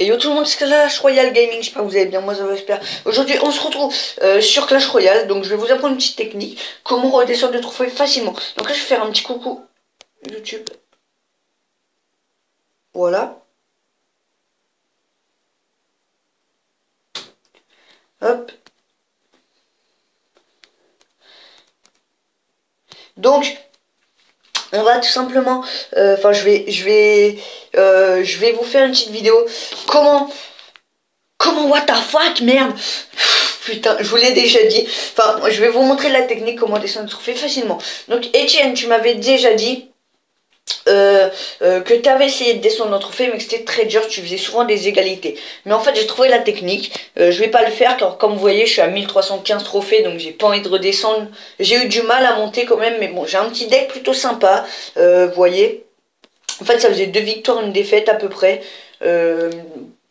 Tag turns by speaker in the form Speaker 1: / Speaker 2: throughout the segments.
Speaker 1: Et yo tout le monde, c'est Clash Royale Gaming, j'espère que vous allez bien, moi ça va super. Aujourd'hui on se retrouve sur Clash Royale, donc je vais vous apprendre une petite technique, comment redescendre de trophées facilement. Donc là je vais faire un petit coucou YouTube. Voilà. Hop. Donc on va tout simplement, je vais vous faire une petite vidéo. Comment what the fuck, merde. Putain, je vous l'ai déjà dit. Enfin, je vais vous montrer la technique, comment descendre le trophée facilement. Donc, Etienne, tu m'avais déjà dit que tu avais essayé de descendre le trophée, mais que c'était très dur, tu faisais souvent des égalités. Mais en fait, j'ai trouvé la technique. Je vais pas le faire, car comme vous voyez, je suis à 1315 trophées, donc j'ai pas envie de redescendre. J'ai eu du mal à monter quand même, mais bon, j'ai un petit deck plutôt sympa, vous voyez. En fait, ça faisait 2 victoires, une défaite à peu près.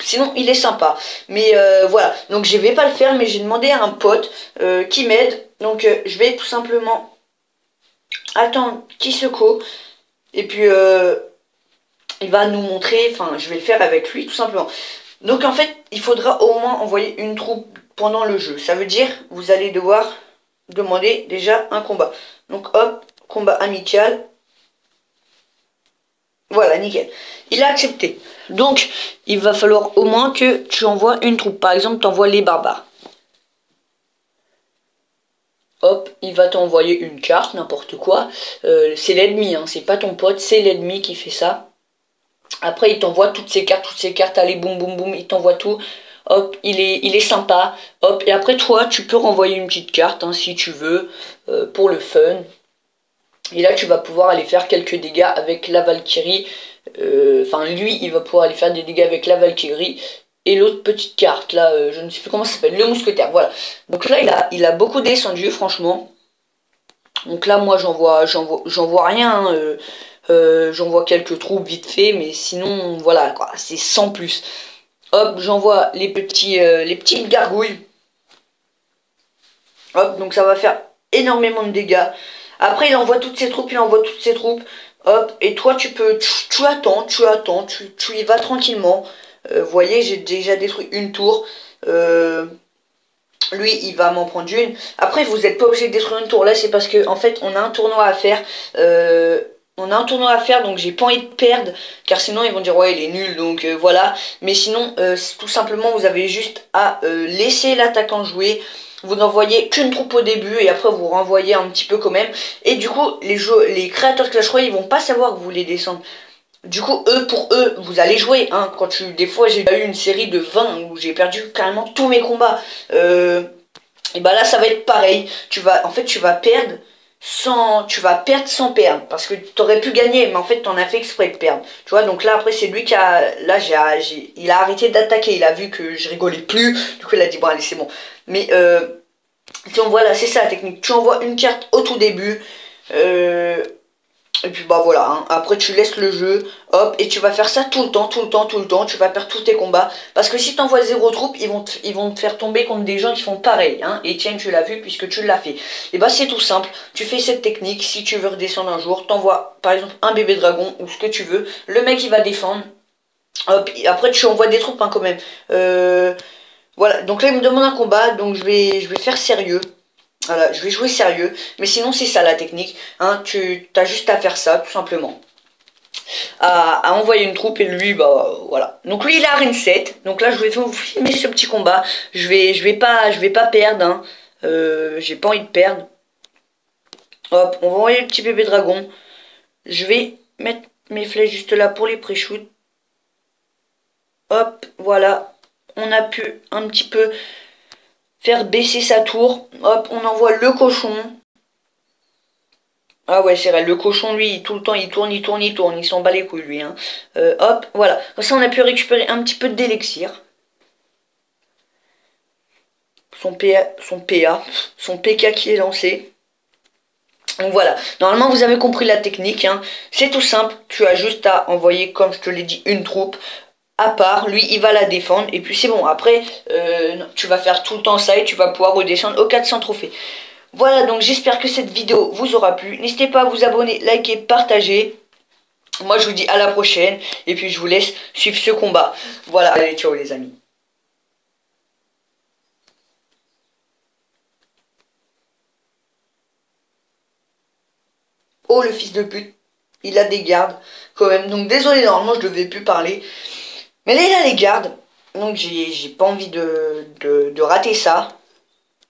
Speaker 1: Sinon, il est sympa. Mais voilà, donc je vais pas le faire, mais j'ai demandé à un pote qui m'aide. Donc je vais tout simplement attendre qu'il se co. Et puis il va nous montrer, enfin je vais le faire avec lui tout simplement. Donc en fait, il faudra au moins envoyer une troupe pendant le jeu. Ça veut dire, vous allez devoir demander déjà un combat. Donc hop, combat amical. Voilà, nickel. Il a accepté. Donc, il va falloir au moins que tu envoies une troupe. Par exemple, tu envoies les barbares. Hop, il va t'envoyer une carte, n'importe quoi. C'est l'ennemi, hein, c'est pas ton pote, c'est l'ennemi qui fait ça. Après, il t'envoie toutes ces cartes, allez, boum, boum, boum, il t'envoie tout. Hop, il est sympa. Hop, et après, toi, tu peux renvoyer une petite carte, hein, si tu veux, pour le fun. Et là, tu vas pouvoir aller faire quelques dégâts avec la Valkyrie. Enfin, lui, il va pouvoir aller faire des dégâts avec la Valkyrie. Et l'autre petite carte, là, je ne sais plus comment ça s'appelle, le mousquetaire, voilà. Donc là, il a beaucoup descendu, franchement. Donc là, moi, j'en vois rien. Hein, j'en vois quelques troupes vite fait, mais sinon, voilà, quoi, c'est sans plus. Hop, j'envoie les petites gargouilles. Hop, donc ça va faire énormément de dégâts. Après, il envoie toutes ses troupes, Hop, et toi, tu attends, tu y vas tranquillement. Vous voyez, j'ai déjà détruit une tour. Lui, il va m'en prendre une. Après, vous n'êtes pas obligé de détruire une tour. Là, c'est parce que en fait, on a un tournoi à faire. Donc j'ai pas envie de perdre, car sinon ils vont dire ouais il est nul, donc voilà. Mais sinon, tout simplement, vous avez juste à laisser l'attaquant jouer. Vous n'envoyez qu'une troupe au début et après vous renvoyez un petit peu quand même. Et du coup, les créateurs de Clash Royale, ils vont pas savoir que vous voulez descendre. Du coup, pour eux, vous allez jouer. Hein, des fois, j'ai eu une série de 20 où j'ai perdu carrément tous mes combats. Et bah là, ça va être pareil. Tu vas perdre sans perdre. Parce que tu aurais pu gagner, mais en fait, tu en as fait exprès de perdre. Tu vois, donc là, après, c'est lui qui a... Là, il a arrêté d'attaquer. Il a vu que je rigolais plus. Du coup, il a dit, bon, allez, c'est bon. Mais, voilà, c'est ça la technique. Tu envoies une carte au tout début. Et puis bah voilà, hein. Après tu laisses le jeu, hop, et tu vas faire ça tout le temps, tu vas perdre tous tes combats. Parce que si tu envoies 0 troupes, ils vont te faire tomber contre des gens qui font pareil, hein. Etienne, tu l'as vu puisque tu l'as fait. Et bah c'est tout simple, tu fais cette technique, si tu veux redescendre un jour, t'envoies par exemple un bébé dragon ou ce que tu veux, le mec il va défendre, hop, et après tu envoies des troupes hein, quand même. Voilà, donc là il me demande un combat, donc je vais faire sérieux. Voilà, je vais jouer sérieux, mais sinon c'est ça la technique, hein, tu as juste à faire ça, tout simplement. À envoyer une troupe et lui, bah voilà. Donc lui il a arène 7, donc là je vais vous filmer ce petit combat, je vais pas perdre, hein. J'ai pas envie de perdre. Hop, on va envoyer le petit bébé dragon, je vais mettre mes flèches juste là pour les pré-shoot. Hop, voilà, on a pu un petit peu faire baisser sa tour. Hop, on envoie le cochon. Ah ouais, c'est vrai, le cochon, lui, tout le temps, il tourne, il s'en bat les couilles, lui. Hein. Hop, voilà. Comme ça, on a pu récupérer un petit peu d'élixir. Son PK qui est lancé. Donc voilà, normalement, vous avez compris la technique. Hein. C'est tout simple, tu as juste à envoyer, comme je te l'ai dit, une troupe. À part, lui, il va la défendre. Et puis c'est bon, après, tu vas faire tout le temps ça et tu vas pouvoir redescendre aux 400 trophées. Voilà, donc j'espère que cette vidéo vous aura plu. N'hésitez pas à vous abonner, liker, partager. Moi, je vous dis à la prochaine. Et puis, je vous laisse suivre ce combat. Voilà, allez, ciao les amis. Oh, le fils de pute. Il a des gardes, quand même. Donc, désolé, normalement, je devais plus parler. Mais là, il a les gardes. Donc, j'ai pas envie de rater ça.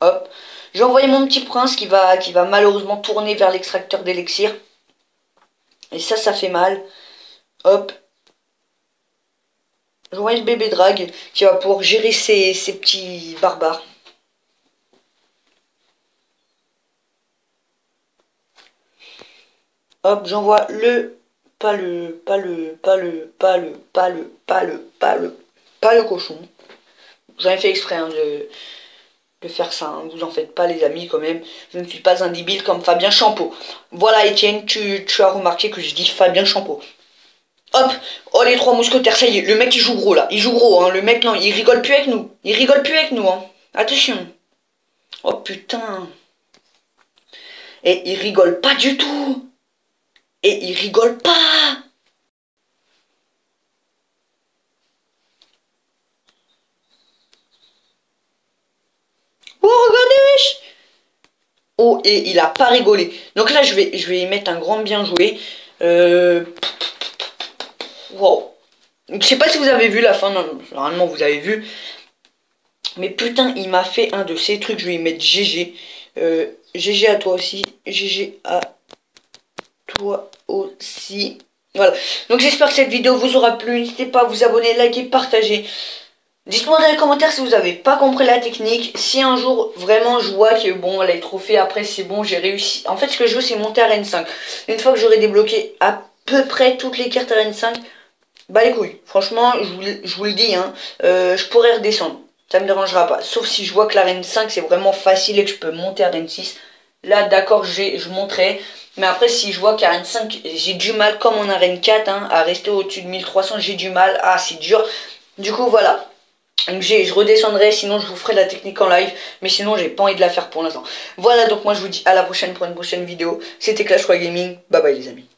Speaker 1: Hop. J'ai envoyé mon petit prince qui va malheureusement tourner vers l'extracteur d'élixir. Et ça fait mal. Hop. J'ai envoyé le bébé drague qui va pouvoir gérer ces petits barbares. Hop, j'envoie pas le cochon. J'en ai fait exprès hein, de faire ça, hein. Vous en faites pas les amis quand même. Je ne suis pas un débile comme Fabien Champeau. Voilà Étienne, tu as remarqué que je dis Fabien Champeau. Hop, oh les trois mousquetaires, ça y est, le mec il joue gros là, il joue gros, hein, le mec non, il rigole plus avec nous. Il rigole plus avec nous, hein. Attention. Oh putain. Et il rigole pas du tout. Et il rigole pas. Oh, regardez, wesh. Oh, et il a pas rigolé. Donc là, je vais y mettre un grand bien joué. Wow. Je sais pas si vous avez vu la fin. Non, normalement, vous avez vu. Mais putain, il m'a fait un de ces trucs. Je vais y mettre GG. GG à toi aussi. GG à toi aussi. Voilà. Donc j'espère que cette vidéo vous aura plu. N'hésitez pas à vous abonner, liker, partager. Dites-moi dans les commentaires si vous n'avez pas compris la technique. Si un jour vraiment je vois que bon les trophées après c'est bon, j'ai réussi. En fait ce que je veux c'est monter à Arène 5. Une fois que j'aurai débloqué à peu près toutes les cartes Arène 5, bah les couilles. Franchement je vous le dis hein, je pourrais redescendre. Ça me dérangera pas. Sauf si je vois que l'Arène 5 c'est vraiment facile et que je peux monter à Arène 6. Là d'accord je monterai. Mais après si je vois qu'Arène 5 j'ai du mal comme en Arène 4 hein, à rester au-dessus de 1300, j'ai du mal. Ah c'est dur. Du coup voilà. Donc je redescendrai, sinon je vous ferai la technique en live, mais sinon j'ai pas envie de la faire pour l'instant. Voilà, donc moi je vous dis à la prochaine pour une prochaine vidéo. C'était Clash Royale Gaming, bye bye les amis.